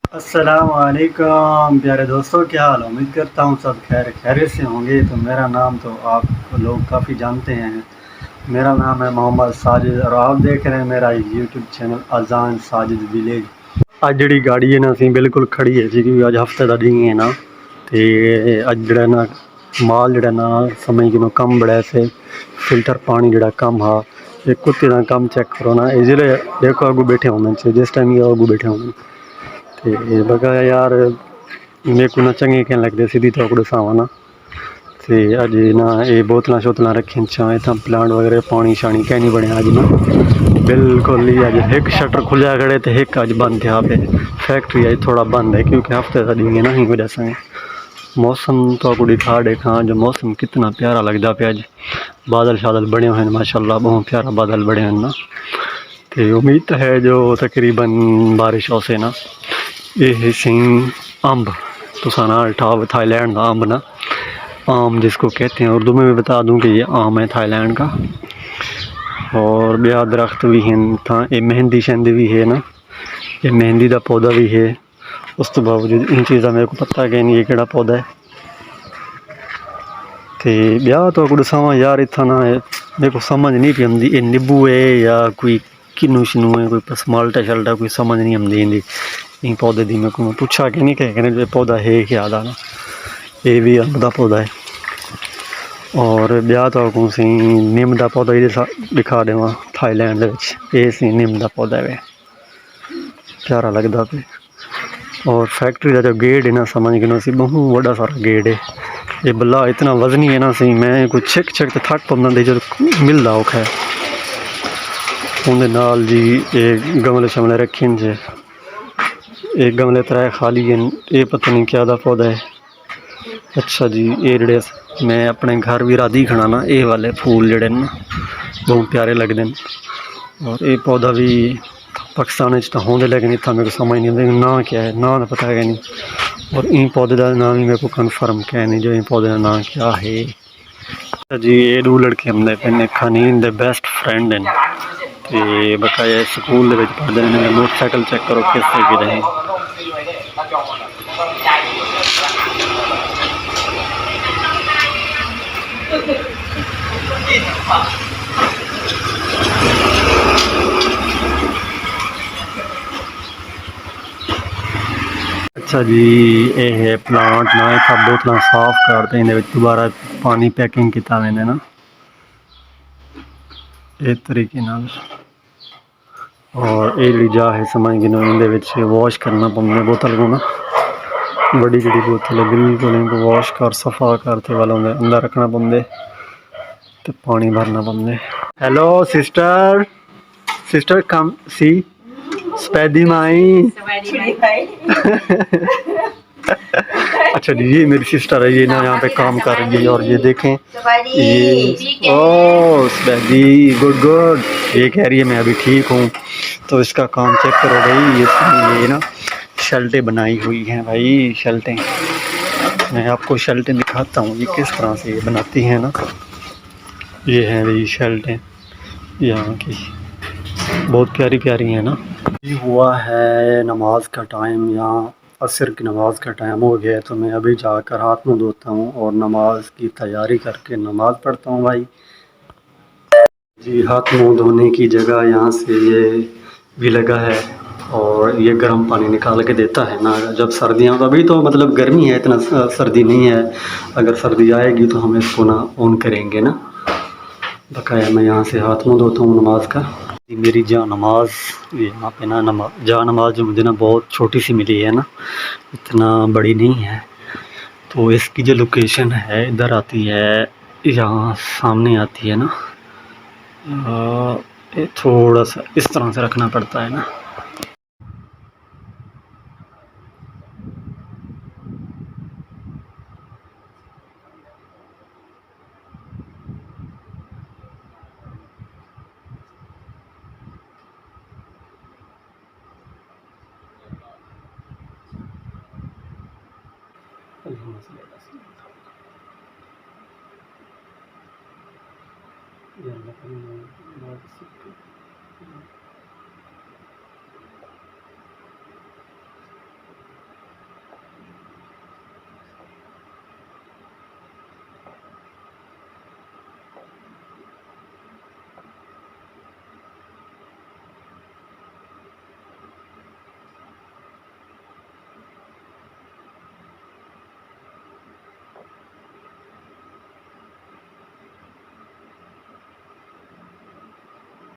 अस्सलाम वालेकुम प्यारे दोस्तों, क्या हाल। उम्मीद करता हूँ सब खैरियत से होंगे। तो मेरा नाम तो आप लोग काफ़ी जानते हैं। मेरा नाम है मोहम्मद साजिद और आप देख रहे हैं मेरा यूट्यूब चैनल अजान साजिद विलेज। ਅੱਜ ਜਿਹੜੀ ਗਾੜੀ ਹੈ ਨਾ ਅਸੀਂ ਬਿਲਕੁਲ ਖੜੀ ਹੈ ਜੀ, ਕਿਉਂਕਿ ਅੱਜ ਹਫਤੇ ਦਾ ਦਿਨ ਹੈ ਨਾ। ਤੇ ਅੱਜ ਜਿਹੜਾ ਨਾ ਮਾਲ ਜਿਹੜਾ ਨਾ ਸਮਝ ਕਿ ਕੰਮ ਬੜਾ ਸੇ ਫਿਲਟਰ ਪਾਣੀ ਜਿਹੜਾ ਕੰਮ ਆ ਇਹ ਕੁੱਤੇ ਦਾ ਕੰਮ ਚੈੱਕ करो ना। ये जिले देखो अगू बैठे होंगे जिस टाइम ये अगू बैठे होंगे तो बगा यार मेरे को ना चंगे कहन लगते सीधी तो दसावा ना। तो अज ना ये बोतल शोतल रखी छा इतना प्लांट वगैरह पानी शानी कह नहीं बनया अज ना बिल्कुल ही। अज एक शटर खुलिया खड़े तो एक अज बंद थे पे फैक्ट्री अज थोड़ा बंद है क्योंकि हफ्ते का दिन है ना ही वजह से। मौसम तो आपको दिखा जो मौसम कितना प्यारा लगता पे। अज बादल शादल बने हुए हैं माशाल्लाह, बहुत प्यारा बादल बने हैं ना। तो उम्मीद है जो तकरीबन बारिश हो से ना। ये सिंह अम्ब तुसा ना अल्टाव थाईलैंड का अम्ब ना, आम जिसको कहते हैं उर्दू में भी बता दूं कि ये आम है थाईलैंड का। और ब्याह दरख्त भी हैं था, ये मेहंदी शहंदी भी है ना, ये मेहंदी का पौधा भी है। उस तो बावजूद इन चीज़ा मेरे को पता कि नहीं ये केड़ा पौधा है। तो ब्याह तो कुछ दसावा यार इतना ना मेरे को समझ नहीं पी आती ये नींबू है या कोई किन्नू शिनू है, कोई माल्टा शल्टा कोई समझ नहीं आती इंदी इन पौधे की। मेरे को पूछा कि नहीं कह पौधा है क्या ना, ये भी अम्ब का पौधा है। और ब्याह तो को सी निम का पौधा ये दिखा देव थाईलैंड ये सी निम का पौधा है, प्यारा लगता पे। और फैक्ट्री का जो गेट है ना समझ गिनो सी बहुत बड़ा सारा गेट है। ये बल्ला इतना वजनी है ना सी मैं कुछ छिक छिक तो थक पाँदा जो मिलता औखा है। उनके नाल जी ये गमले शमले रखे जे, एक गमले त्रै खाली हैं, ये पता नहीं क्या पौधा है। अच्छा जी ये जड़े मैं अपने घर भी राधी खड़ा ना, ये वाले फूल जड़े ना बहुत प्यारे लगते हैं। और ये पौधा भी पाकिस्तान तो होंगे लेकिन इतना मेरे को समझ नहीं आता ना क्या है, ना पता है नहीं। और इन पौधे का नाम भी मेरे को कन्फर्म क्या नहीं जो इन पौधे का नाम क्या है। अच्छा जी ये दो लड़के हमने पे खानी दे बेस्ट फ्रेंड हैं। तो बकाया स्कूल पढ़ते हैं। मोटरसाइकिल चेक करो किस तरीके रहे। अच्छा जी ये है प्लांट ना इतना बोतल साफ करते हैं दोबारा पानी पैकिंग किया मैंने ना इस तरीके नाल। और ये जी जा है समझ गिनो इन वॉश करना पौंदा बोतल को ना, बड़ी जी बोतल है बिल्कुल इनको वॉश कर सफा करते वालों अंदर रखना पौंदे तो पानी भरना पौंदे। हेलो सिस्टर, सिस्टर कम सी स्पैदी माई। अच्छा जी ये मेरी सिस्टर है, ये ना यहाँ पे काम कर रही है। और ये देखें ये ओ स्पैदी गुड गुड, ये कह रही है मैं अभी ठीक हूँ। तो इसका काम चेक करो भाई, ये ना शर्टें बनाई हुई हैं भाई, शर्टें। मैं आपको शर्टें दिखाता हूँ ये किस तरह से ये बनाती हैं ना। ये हैं भाई शर्टें यहाँ की, बहुत प्यारी प्यारी है ना। ये हुआ है नमाज का टाइम, यहाँ असर की नमाज का टाइम हो गया। तो मैं अभी जाकर हाथ मुँह धोता हूँ और नमाज की तैयारी करके नमाज पढ़ता हूँ भाई जी। हाथ मुँह धोने की जगह यहाँ से ये भी लगा है और ये गर्म पानी निकाल के देता है ना। जब सर्दियाँ तो अभी तो मतलब गर्मी है, इतना सर्दी नहीं है। अगर सर्दी आएगी तो हम इसको ना ऑन करेंगे ना। बकाया मैं यहाँ से हाथ मुँह धोता हूँ नमाज का। मेरी जा नमाज ये यहाँ पे ना जा नमाज जो मुझे ना बहुत छोटी सी मिली है ना, इतना बड़ी नहीं है। तो इसकी जो लोकेशन है इधर आती है, यहाँ सामने आती है ना। ये थोड़ा सा इस तरह से रखना पड़ता है ना।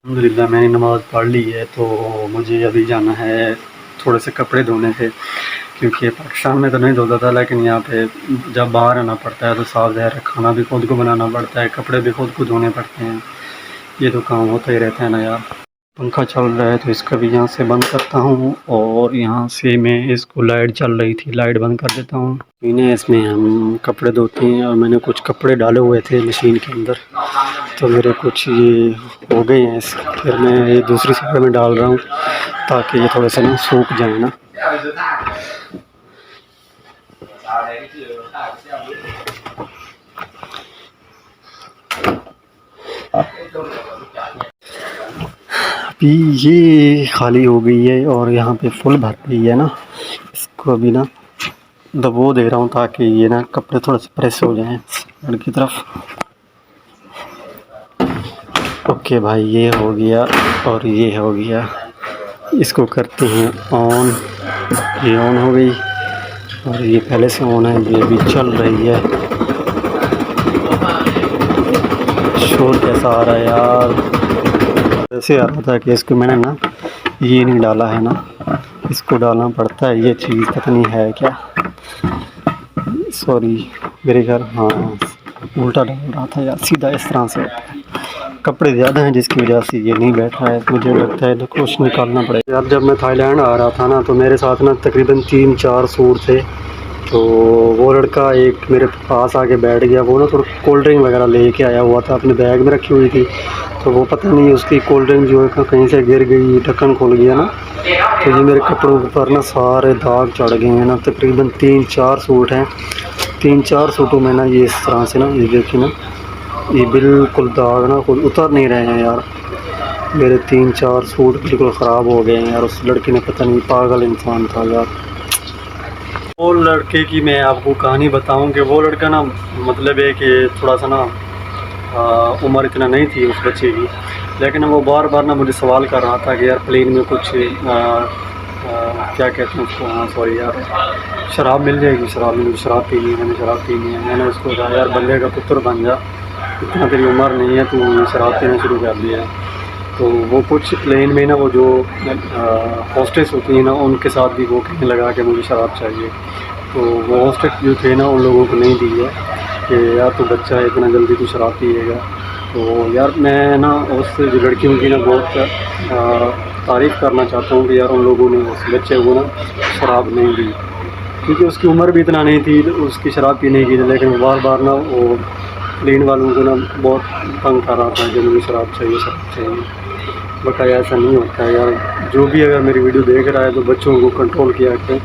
अल्हम्दुलिल्लाह मैंने नमाज़ पढ़ ली है, तो मुझे अभी जाना है, थोड़े से कपड़े धोने थे, क्योंकि पाकिस्तान में तो नहीं धोता था, लेकिन यहाँ पे जब बाहर आना पड़ता है तो साफ ज़ाहिर है खाना भी खुद को बनाना पड़ता है, कपड़े भी खुद को धोने पड़ते हैं, ये तो काम होता ही रहता है ना यार। पंखा चल रहा है तो इसका भी यहाँ से बंद करता हूँ, और यहाँ से मैं इसको, लाइट चल रही थी, लाइट बंद कर देता हूँ। इन्हें इसमें हम कपड़े धोते हैं, और मैंने कुछ कपड़े डाले हुए थे मशीन के अंदर, तो मेरे कुछ ये हो गए हैं, फिर मैं ये दूसरी साइड में डाल रहा हूँ ताकि ये थोड़े से ना सूख जाए ना। अभी ये खाली हो गई है और यहाँ पे फुल भर गई है ना, इसको अभी ना दबो दे रहा हूँ ताकि ये ना कपड़े थोड़े से प्रेस हो जाएं साइड की तरफ। ओके भाई, ये हो गया और ये हो गया, इसको करते हैं ऑन। ये ऑन हो गई, और ये पहले से ऑन है, ये भी चल रही है। शोर कैसा आ रहा है यार, ऐसे आ रहा था कि इसको मैंने ना ये नहीं डाला है ना, इसको डालना पड़ता है, ये चीज़ पता नहीं है क्या, सॉरी मेरे घर, हाँ उल्टा डाल रहा था यार, सीधा इस तरह से। कपड़े ज़्यादा हैं जिसकी वजह से ये नहीं बैठ रहा है, मुझे लगता है तो कुछ निकालना पड़ेगा यार। जब मैं थाईलैंड आ रहा था ना, तो मेरे साथ ना तकरीबन 3-4 सूट थे, तो वो लड़का एक मेरे पास आके बैठ गया, वो ना थोड़ा कोल्ड ड्रिंक वगैरह लेके आया हुआ था, अपने बैग में रखी हुई थी, तो वो पता नहीं उसकी कोल्ड ड्रिंक जो है कहीं से गिर गई, ढक्कन खुल गया ना, तो ये मेरे कपड़ों पर ना सारे दाग चढ़ गए हैं ना। तकरीबन 3-4 सूट हैं, 3-4 सूटों में ना ये इस तरह से ना, ये देखिए ना, ये बिल्कुल दाग ना कुछ उतर नहीं रहे हैं यार, मेरे 3-4 सूट बिल्कुल ख़राब हो गए हैं यार। उस लड़के ने पता नहीं, पागल इंसान था यार। वो लड़के की मैं आपको कहानी बताऊं कि वो लड़का ना, मतलब है कि थोड़ा सा ना उम्र इतना नहीं थी उस बच्चे की, लेकिन वो बार बार ना मुझे सवाल कर रहा था कि यार प्लेन में कुछ क्या कहते हैं उसको, हाँ सॉरी यार, शराब मिल जाएगी, शराब मिल, शराब पीनी है, मैंने शराब पीनी है। मैंने उसको कहा यार बंदे का पुत्र बन जा, इतना तेरी उम्र नहीं है, तू शराब पीना शुरू कर दिया है। तो वो कुछ प्लेन में ना, वो जो हॉस्टेस होती है ना, उनके साथ भी वो कहने लगा कि मुझे शराब चाहिए, तो वो हॉस्टेस जो थे ना, उन लोगों को नहीं दी है कि यार तू बच्चा है, इतना जल्दी तू शराब पिएगा। तो यार मैं ना उस जो लड़कियों की ना बहुत तारीफ़ करना चाहता हूँ कि यार उन लोगों ने उस बच्चे को ना शराब नहीं दी, क्योंकि उसकी उम्र भी इतना नहीं थी उसकी शराब पीने की, लेकिन बार बार ना वो प्लेन वालों को ना बहुत तंग कर रहा था कि मुझे शराब चाहिए, शराब चाहिए। बकाया ऐसा नहीं होता है यार, जो भी अगर मेरी वीडियो देख रहा है तो बच्चों को कंट्रोल किया करें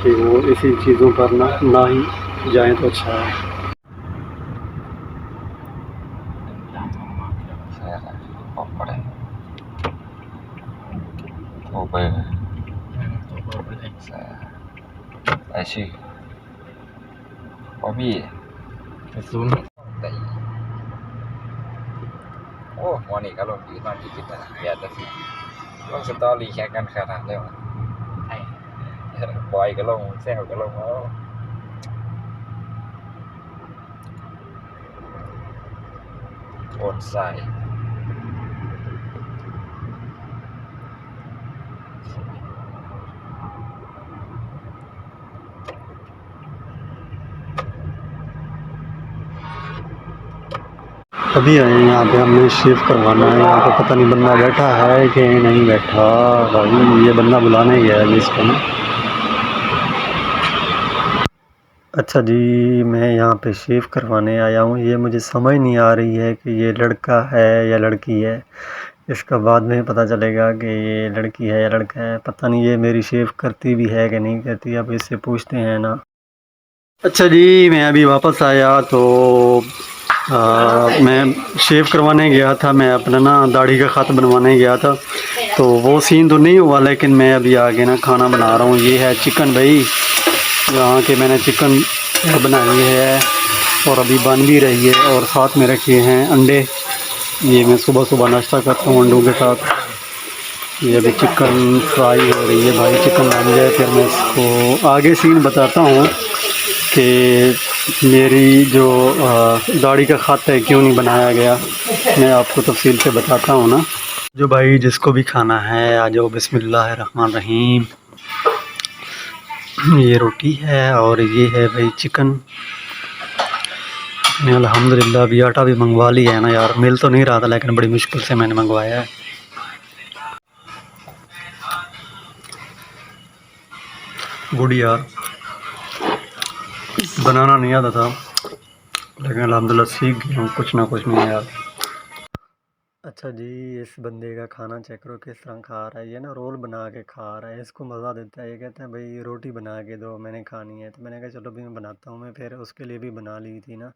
कि वो ऐसी चीज़ों पर ना ही जाएं तो अच्छा है। Tại sư có bia xuống tại ôวันนี้ก็ลงดีนอนกินนะเบียร์แต่สิลงสตอรี่แข่งกันขนาดเลยวะบอยก็ลงแซวก็ลงแล้วโอนใส่ अभी आए यहाँ पे, हमने शेव करवाना है। यहाँ पे पता नहीं बंदा बैठा है कि नहीं बैठा, भाई ये बंदा बुलाने गया है इसको ना। अच्छा जी, मैं यहाँ पे शेव करवाने आया हूँ, ये मुझे समझ नहीं आ रही है कि ये लड़का है या लड़की है, इसका बाद में पता चलेगा कि ये लड़की है या लड़का है। पता नहीं ये मेरी शेव करती भी है कि नहीं करती, अब इससे पूछते हैं ना। अच्छा जी, मैं अभी वापस आया तो मैं शेव करवाने गया था, मैं अपना ना दाढ़ी का ख़त बनवाने गया था, तो वो सीन तो नहीं हुआ, लेकिन मैं अभी आगे ना खाना बना रहा हूँ। ये है चिकन भाई, यहाँ के मैंने चिकन बनाई है और अभी बन भी रही है, और साथ में रखे हैं अंडे। ये मैं सुबह सुबह नाश्ता करता हूँ अंडों के साथ। ये अभी चिकन फ्राई हो रही है भाई, चिकन बन जाए फिर मैं इसको आगे सीन बताता हूँ कि मेरी जो दाढ़ी का ख़त है क्यों नहीं बनाया गया, मैं आपको तफसील से बताता हूँ ना। जो भाई जिसको भी खाना है आ जाओ, बिस्मिल्लाहिर्रहमानिर्रहीम। ये रोटी है और ये है भाई चिकन। अल्हम्दुलिल्लाह अभी आटा भी मंगवा लिया है ना यार, मिल तो नहीं रहा था लेकिन बड़ी मुश्किल से मैंने मंगवाया है। गुड यार, बनाना नहीं आता था लेकिन अल्हम्दुलिल्लाह सीख गया हूँ कुछ ना कुछ नहीं यार। अच्छा जी, इस बंदे का खाना चेक करो किस तरह खा रहा है। ये ना रोल बना के खा रहा है, इसको मज़ा देता है। ये कहते हैं भाई रोटी बना के दो, मैंने खानी है। तो मैंने कहा चलो अभी मैं बनाता हूँ। मैं फिर उसके लिए भी बना ली थी ना।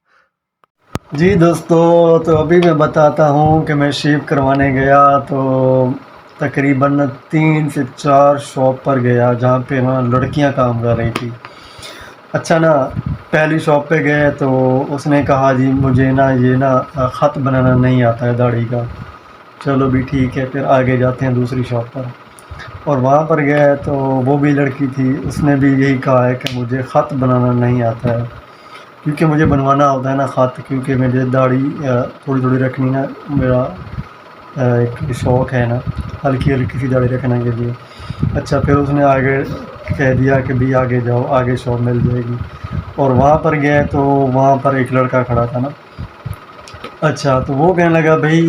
जी दोस्तों, तो अभी मैं बताता हूँ कि मैं शेव करवाने गया तो तकरीबन 3 से 4 शॉप पर गया जहाँ पे वहाँ लड़कियाँ काम कर रही थी। अच्छा ना, पहली शॉप पे गए तो उसने कहा जी मुझे ना ये ना ख़त बनाना नहीं आता है दाढ़ी का। चलो भी ठीक है, फिर आगे जाते हैं दूसरी शॉप पर। और वहाँ पर गए तो वो भी लड़की थी, उसने भी यही कहा है कि मुझे ख़त बनाना नहीं आता है। क्योंकि मुझे बनवाना होता है ना ख़त, क्योंकि मुझे दाढ़ी थोड़ी थोड़ी रखनी ना, मेरा एक शौक़ है ना हल्की हल्की सी दाढ़ी रखने के लिए। अच्छा, फिर उसने आगे कह दिया कि भी आगे जाओ, आगे शॉप मिल जाएगी। और वहाँ पर गए तो वहाँ पर एक लड़का खड़ा था ना। अच्छा, तो वो कहने लगा भाई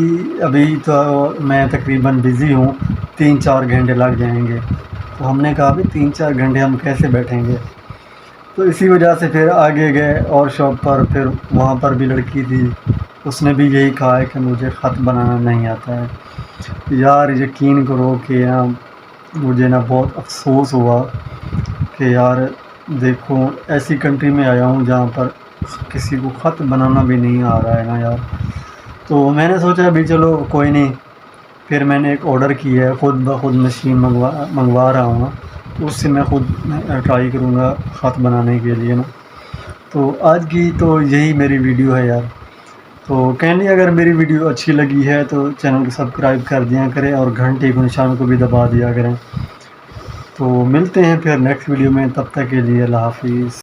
अभी तो मैं तकरीबन बिज़ी हूँ, 3-4 घंटे लग जाएंगे। तो हमने कहा भाई 3-4 घंटे हम कैसे बैठेंगे। तो इसी वजह से फिर आगे गए और शॉप पर, फिर वहाँ पर भी लड़की थी, उसने भी यही कहा है कि मुझे ख़त बनाना नहीं आता है। यार यकीन करो कि मुझे ना बहुत अफसोस हुआ कि यार देखो ऐसी कंट्री में आया हूँ जहाँ पर किसी को ख़त बनाना भी नहीं आ रहा है ना यार। तो मैंने सोचा अभी चलो कोई नहीं, फिर मैंने एक ऑर्डर किया है, ख़ुद ब खुद मशीन मंगवा रहा हूँ ना, तो उससे मैं ख़ुद ट्राई करूँगा ख़त बनाने के लिए ना। तो आज की तो यही मेरी वीडियो है यार। तो कहनी अगर मेरी वीडियो अच्छी लगी है तो चैनल को सब्सक्राइब कर दिया करें और घंटे के निशान को भी दबा दिया करें। तो मिलते हैं फिर नेक्स्ट वीडियो में, तब तक के लिए अल्लाह हाफ़िज़।